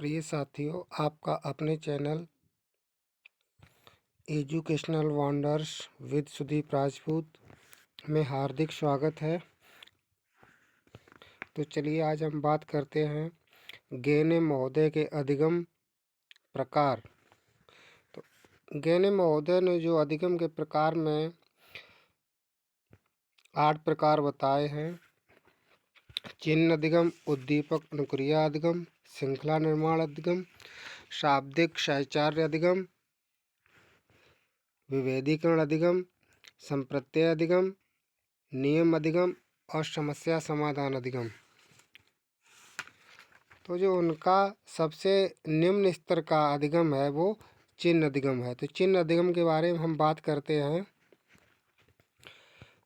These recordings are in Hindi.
प्रिय साथियों, आपका अपने channel educational wonders with Sudeep Rajput में हार्दिक स्वागत है। तो चलिए आज हम बात करते हैं गेने महोदय के अधिगम प्रकार। तो गेने महोदय ने जो अधिगम के प्रकार में 8 प्रकार बताए हैं: चिन्ह अधिगम, उद्दीपक अनुक्रिया अधिगम, श्रृंखला निर्माण अधिगम, शाब्दिक साहचर्य अधिगम, विभेदीकरण अधिगम, संप्रत्यय अधिगम, नियम अधिगम और समस्या समाधान अधिगम। तो जो उनका सबसे निम्न स्तर का अधिगम है वो चिन्ह अधिगम है। तो चिन्ह अधिगम के बारे में हम बात करते हैं।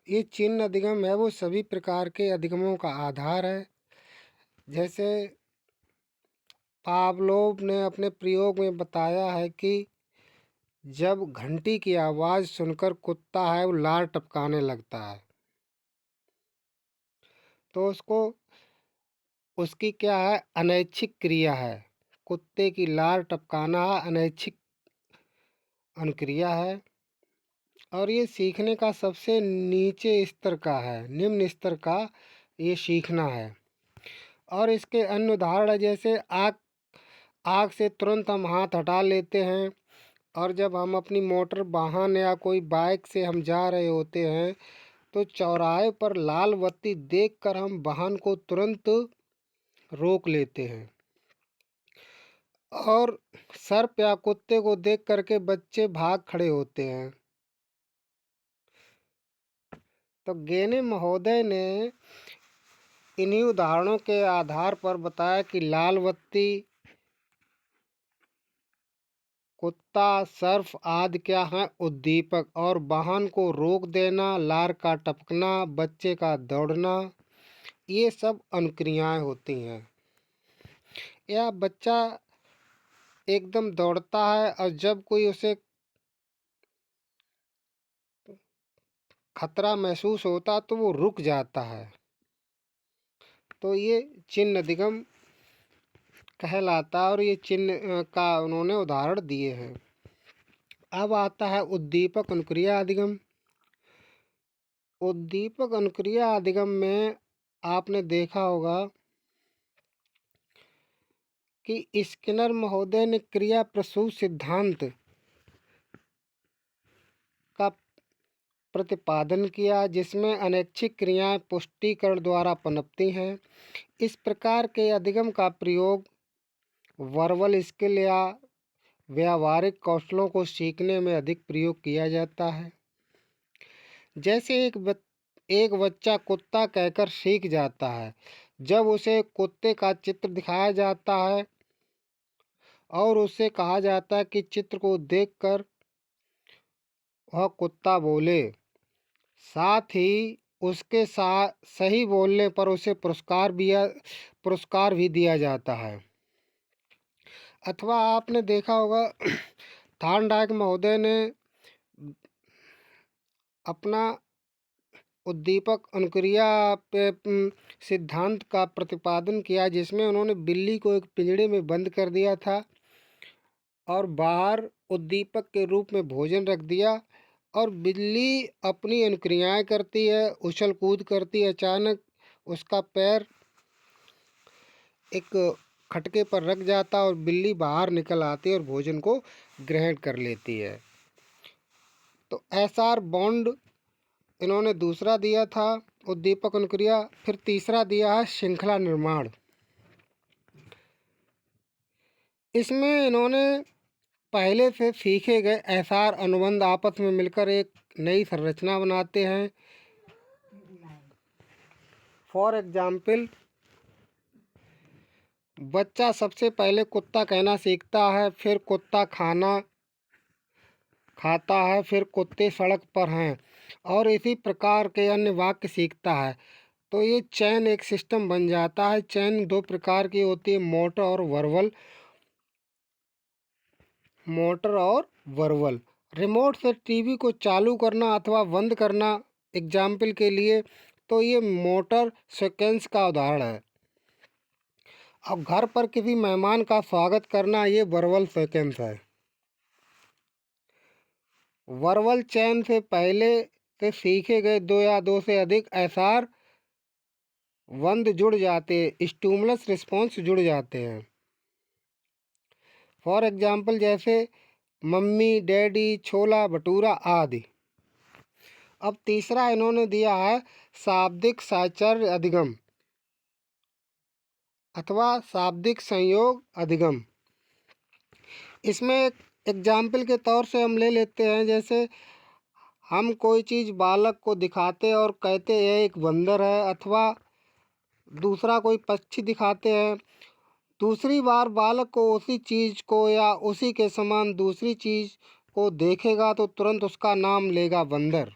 ये चिन्ह अधिगम है वो सभी प्रकार के अधिगमों का आधार है। जैसे पावलोव ने अपने प्रयोग में बताया है कि जब घंटी की आवाज़ सुनकर कुत्ता है वो लार टपकाने लगता है, तो उसकी क्या है, अनैच्छिक क्रिया है। कुत्ते की लार टपकाना अनैच्छिक अनुक्रिया है और ये सीखने का सबसे नीचे स्तर का है, निम्न स्तर का ये सीखना है। और इसके अन्य उदाहरण है, जैसे आग से तुरंत हम हाथ हटा लेते हैं, और जब हम अपनी मोटर वाहन या कोई बाइक से हम जा रहे होते हैं तो चौराहे पर लाल बत्ती देखकर हम वाहन को तुरंत रोक लेते हैं। और सर्प या कुत्ते को देख करके बच्चे भाग खड़े होते हैं। तो गेने महोदय ने इन्हीं उदाहरणों के आधार पर बताया कि लाल बत्ती, कुत्ता, सर्फ आदि क्या हैं, उद्दीपक, और वाहन को रोक देना, लार का टपकना, बच्चे का दौड़ना, ये सब अनुक्रियाएं होती हैं। या बच्चा एकदम दौड़ता है और जब कोई उसे खतरा महसूस होता तो वो रुक जाता है, तो ये चिन्ह अधिगम कहलाता है और ये चिन्ह का उन्होंने उदाहरण दिए हैं। अब आता है उद्दीपक अनुक्रिया अधिगम। उद्दीपक अनुक्रिया अधिगम में आपने देखा होगा कि स्किनर महोदय ने क्रिया प्रसूत सिद्धांत का प्रतिपादन किया, जिसमें अनैच्छिक क्रियाएं पुष्टिकरण द्वारा पनपती हैं। इस प्रकार के अधिगम का प्रयोग वर्बल स्किल या व्यावहारिक कौशलों को सीखने में अधिक प्रयोग किया जाता है। जैसे एक बच्चा कुत्ता कहकर सीख जाता है जब उसे कुत्ते का चित्र दिखाया जाता है और उससे कहा जाता है कि चित्र को देखकर वह कुत्ता बोले। साथ ही उसके साथ सही बोलने पर उसे पुरस्कार भी दिया जाता है। अथवा आपने देखा होगा थॉर्नडाइक महोदय ने अपना उद्दीपक अनुक्रिया पे सिद्धांत का प्रतिपादन किया, जिसमें उन्होंने बिल्ली को एक पिंजड़े में बंद कर दिया था और बाहर उद्दीपक के रूप में भोजन रख दिया, और बिल्ली अपनी अनुक्रियाएं करती है, उछल कूद करती है। अचानक उसका पैर एक खटके पर रख जाता और बिल्ली बाहर निकल आती है और भोजन को ग्रहण कर लेती है। तो एसआर बॉन्ड इन्होंने दूसरा दिया था उद्दीपक अनुक्रिया। फिर तीसरा दिया है श्रृंखला निर्माण। इसमें इन्होंने पहले से सीखे गए एसआर अनुबंध आपस में मिलकर एक नई संरचना बनाते हैं। फॉर एग्जाम्पल, बच्चा सबसे पहले कुत्ता कहना सीखता है, फिर कुत्ता खाना खाता है, फिर कुत्ते सड़क पर हैं, और इसी प्रकार के अन्य वाक्य सीखता है। तो ये चैन एक सिस्टम बन जाता है। चैन दो प्रकार की होती है, मोटर और वर्बल। रिमोट से टीवी को चालू करना अथवा बंद करना एग्जाम्पल के लिए, तो ये मोटर सीक्वेंस का उदाहरण है। अब घर पर किसी मेहमान का स्वागत करना ये वर्बल सेकेंस है। वर्बल चेन से पहले से सीखे गए दो या दो से अधिक एसआर बंद जुड़ जाते हैं, स्टिमुलस रिस्पॉन्स जुड़ जाते हैं। फॉर एग्जाम्पल जैसे मम्मी, डैडी, छोला भटूरा आदि। अब तीसरा इन्होंने दिया है शाब्दिक साहचर्य अधिगम अथवा शाब्दिक संयोग अधिगम। इसमें एक एग्जाम्पल के तौर से हम ले लेते हैं, जैसे हम कोई चीज़ बालक को दिखाते और कहते यह एक बंदर है, अथवा दूसरा कोई पक्षी दिखाते हैं। दूसरी बार बालक को उसी चीज़ को या उसी के समान दूसरी चीज़ को देखेगा तो तुरंत उसका नाम लेगा बंदर।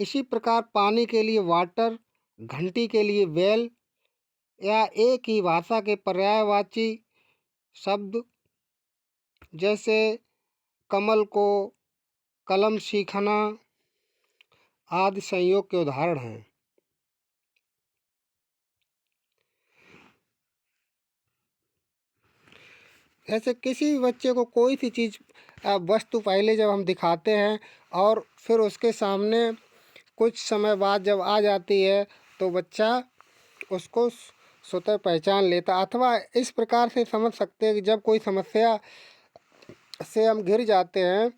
इसी प्रकार पानी के लिए वाटर, घंटी के लिए बेल, या एक ही भाषा के पर्यायवाची शब्द जैसे कमल को कलम सीखना आदि संयोग के उदाहरण हैं। ऐसे किसी भी बच्चे को कोई सी चीज़ वस्तु पहले जब हम दिखाते हैं और फिर उसके सामने कुछ समय बाद जब आ जाती है तो बच्चा उसको स्वतः पहचान लेता, अथवा इस प्रकार से समझ सकते हैं कि जब कोई समस्या से हम घिर जाते हैं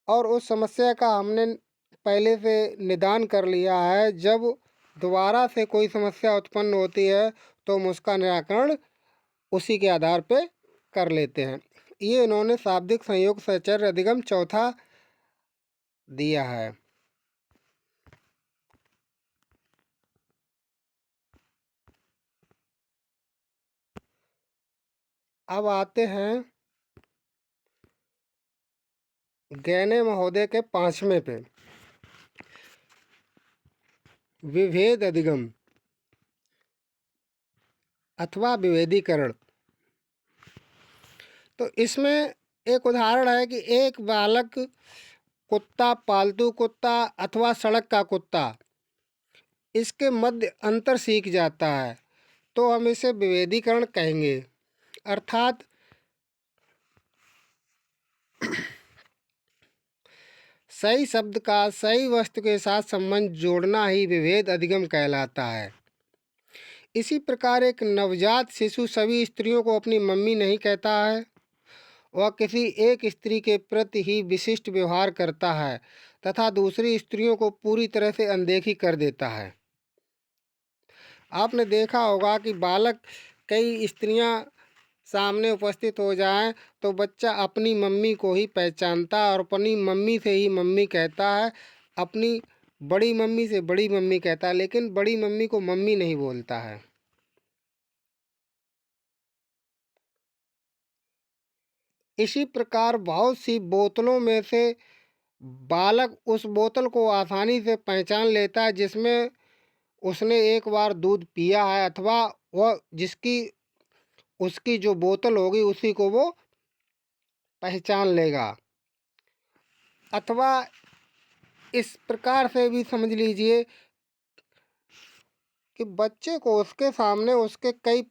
और उस समस्या का हमने पहले से निदान कर लिया है, जब दोबारा से कोई समस्या उत्पन्न होती है तो हम उसका निराकरण उसी के आधार पे कर लेते हैं। ये इन्होंने शाब्दिक संयोग साहचर्य अधिगम चौथा दिया है। अब आते हैं गैने महोदय के पांचवें पे, विभेद अधिगम अथवा विभेदीकरण। तो इसमें एक उदाहरण है कि एक बालक कुत्ता, पालतू कुत्ता अथवा सड़क का कुत्ता, इसके मध्य अंतर सीख जाता है तो हम इसे विभेदीकरण कहेंगे। अर्थात सही शब्द का सही वस्तु के साथ संबंध जोड़ना ही विभेद अधिगम कहलाता है। इसी प्रकार एक नवजात शिशु सभी स्त्रियों को अपनी मम्मी नहीं कहता है, वह किसी एक स्त्री के प्रति ही विशिष्ट व्यवहार करता है तथा दूसरी स्त्रियों को पूरी तरह से अनदेखी कर देता है। आपने देखा होगा कि बालक कई स्त्रियां सामने उपस्थित हो जाएं तो बच्चा अपनी मम्मी को ही पहचानता है और अपनी मम्मी से ही मम्मी कहता है, अपनी बड़ी मम्मी से बड़ी मम्मी कहता है, लेकिन बड़ी मम्मी को मम्मी नहीं बोलता है। इसी प्रकार बहुत सी बोतलों में से बालक उस बोतल को आसानी से पहचान लेता है जिसमें उसने एक बार दूध पिया है, अथवा वह जिसकी उसकी जो बोतल होगी उसी को वो पहचान लेगा। अथवा इस प्रकार से भी समझ लीजिए कि बच्चे को उसके सामने उसके कई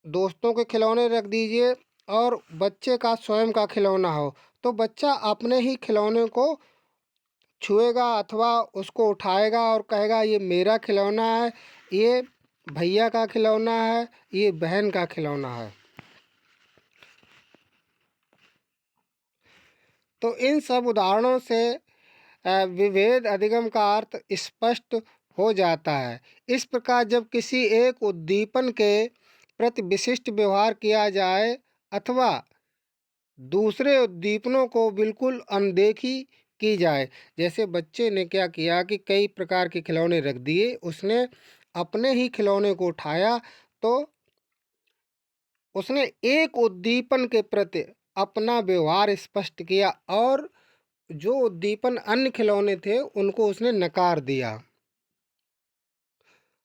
दोस्तों के खिलौने रख दीजिए और बच्चे का स्वयं का खिलौना हो तो बच्चा अपने ही खिलौने को छुएगा अथवा उसको उठाएगा और कहेगा ये मेरा खिलौना है, ये भैया का खिलौना है, ये बहन का खिलौना है। तो इन सब उदाहरणों से विभेद अधिगम का अर्थ स्पष्ट हो जाता है। इस प्रकार जब किसी एक उद्दीपन के प्रति विशिष्ट व्यवहार किया जाए अथवा दूसरे उद्दीपनों को बिल्कुल अनदेखी की जाए, जैसे बच्चे ने क्या किया कि कई प्रकार के खिलौने रख दिए, उसने अपने ही खिलौने को उठाया तो उसने एक उद्दीपन के प्रति अपना व्यवहार स्पष्ट किया और जो उद्दीपन अन्य खिलौने थे उनको उसने नकार दिया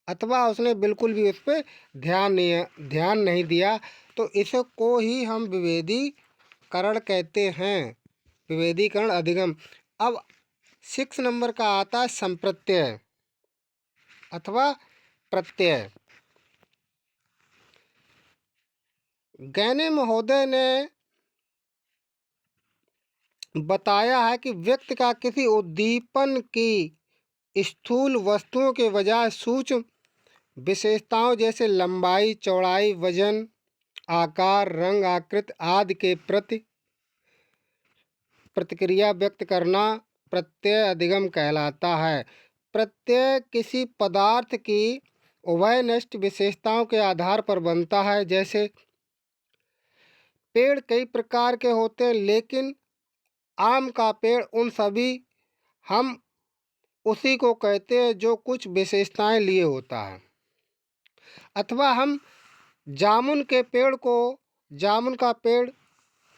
अथवा उसने बिल्कुल भी उस पर ध्यान नहीं दिया। तो इसको ही हम विभेदीकरण कहते हैं, विभेदीकरण अधिगम। अब 6 नंबर का आता है संप्रत्यय अथवा प्रत्यय। गैने महोदय ने बताया है कि व्यक्ति का किसी उद्दीपन की स्थूल वस्तुओं के बजाय सूक्ष्म विशेषताओं जैसे लंबाई, चौड़ाई, वजन, आकार, रंग, आकृति आदि के प्रति प्रतिक्रिया व्यक्त करना प्रत्यय अधिगम कहलाता है। प्रत्यय किसी पदार्थ की उभयनिष्ठ विशेषताओं के आधार पर बनता है। जैसे पेड़ कई प्रकार के होते हैं, लेकिन आम का पेड़ उन सभी हम उसी को कहते हैं जो कुछ विशेषताएं लिए होता है। अथवा हम जामुन के पेड़ को जामुन का पेड़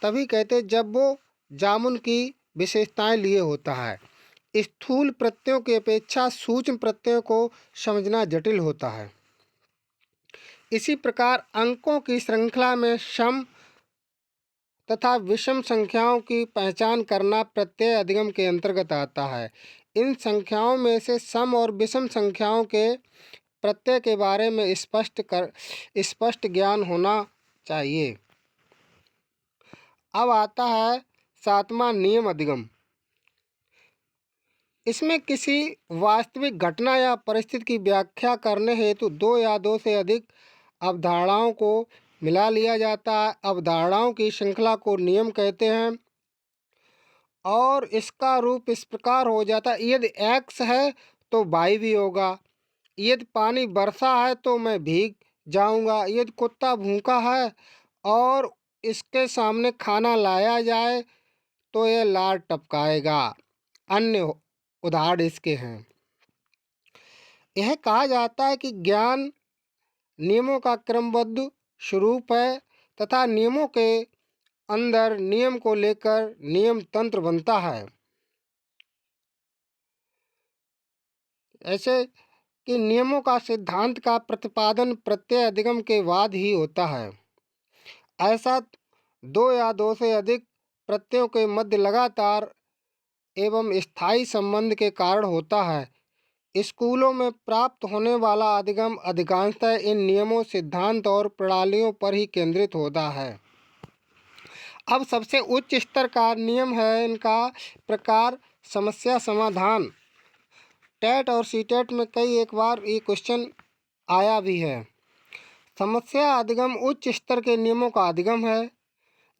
तभी कहते हैं जब वो जामुन की विशेषताएं लिए होता है। स्थूल प्रत्ययों की अपेक्षा सूक्ष्म प्रत्ययों को समझना जटिल होता है। इसी प्रकार अंकों की श्रृंखला में सम तथा विषम संख्याओं की पहचान करना प्रत्यय अधिगम के अंतर्गत आता है। इन संख्याओं में से सम और विषम संख्याओं के प्रत्यय के बारे में स्पष्ट ज्ञान होना चाहिए। अब आता है सातवां नियम अधिगम। इसमें किसी वास्तविक घटना या परिस्थिति की व्याख्या करने हेतु दो या दो से अधिक अवधारणाओं को मिला लिया जाता है। अवधारणाओं की श्रृंखला को नियम कहते हैं और इसका रूप इस प्रकार हो जाता है, यदि एक्स है तो वाई भी होगा, यदि पानी बरसा है तो मैं भीग जाऊंगा, यदि कुत्ता भूखा है और इसके सामने खाना लाया जाए तो यह लार टपकाएगा। अन्य उदाहरण इसके हैं। यह कहा जाता है कि ज्ञान नियमों का क्रमबद्ध स्वरूप है तथा नियमों के अंदर नियम को लेकर नियम तंत्र बनता है। ऐसे कि नियमों का सिद्धांत का प्रतिपादन प्रत्यय अधिगम के बाद ही होता है। ऐसा दो या दो से अधिक प्रत्ययों के मध्य लगातार एवं स्थायी संबंध के कारण होता है। स्कूलों में प्राप्त होने वाला अधिगम अधिकांशतः इन नियमों, सिद्धांत और प्रणालियों पर ही केंद्रित होता है। अब सबसे उच्च स्तर का नियम है इनका प्रकार समस्या समाधान। टेट और सीटेट में कई एक बार ये क्वेश्चन आया भी है। समस्या अधिगम उच्च स्तर के नियमों का अधिगम है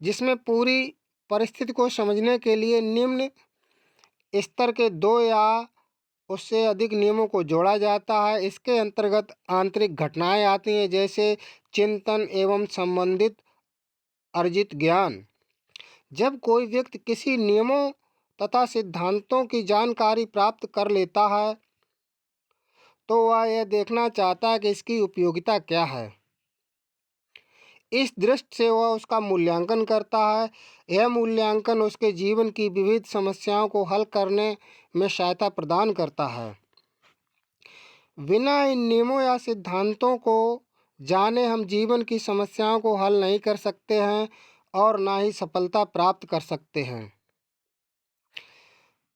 जिसमें पूरी परिस्थिति को समझने के लिए निम्न स्तर के दो या उससे अधिक नियमों को जोड़ा जाता है। इसके अंतर्गत आंतरिक घटनाएं आती हैं जैसे चिंतन एवं संबंधित अर्जित ज्ञान। जब कोई व्यक्ति किसी नियमों तथा सिद्धांतों की जानकारी प्राप्त कर लेता है तो वह यह देखना चाहता है कि इसकी उपयोगिता क्या है। इस दृष्टि से वह उसका मूल्यांकन करता है। यह मूल्यांकन उसके जीवन की विविध समस्याओं को हल करने में सहायता प्रदान करता है। बिना इन नियमों या सिद्धांतों को जाने हम जीवन की समस्याओं को हल नहीं कर सकते हैं और ना ही सफलता प्राप्त कर सकते हैं।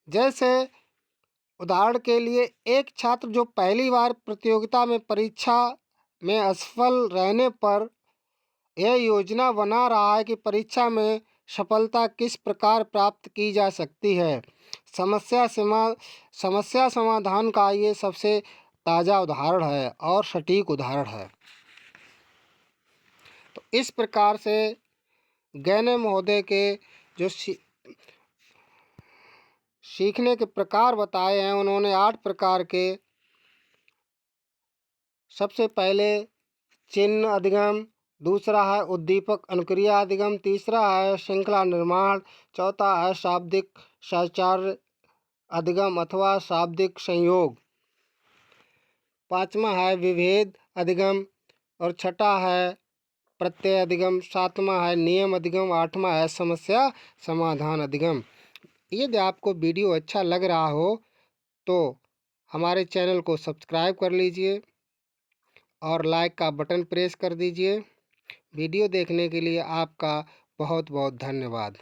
जैसे उदाहरण के लिए एक छात्र जो पहली बार प्रतियोगिता में परीक्षा में असफल रहने पर यह योजना बना रहा है कि परीक्षा में सफलता किस प्रकार प्राप्त की जा सकती है। समस्या समाधान का ये सबसे ताज़ा उदाहरण है और सटीक उदाहरण है। तो इस प्रकार से गैने महोदय के जो सीखने के प्रकार बताए हैं, उन्होंने 8 प्रकार के, सबसे पहले चिन्ह अधिगम, दूसरा है उद्दीपक अनुक्रिया अधिगम, तीसरा है श्रृंखला निर्माण, चौथा है शाब्दिक साचार्य अधिगम अथवा शाब्दिक संयोग, पांचवा है विभेद अधिगम और छठा है प्रत्यय अधिगम, सातवां है नियम अधिगम, आठवां है समस्या समाधान अधिगम। यदि आपको वीडियो अच्छा लग रहा हो तो हमारे चैनल को सब्सक्राइब कर लीजिए और लाइक का बटन प्रेस कर दीजिए। वीडियो देखने के लिए आपका बहुत बहुत धन्यवाद।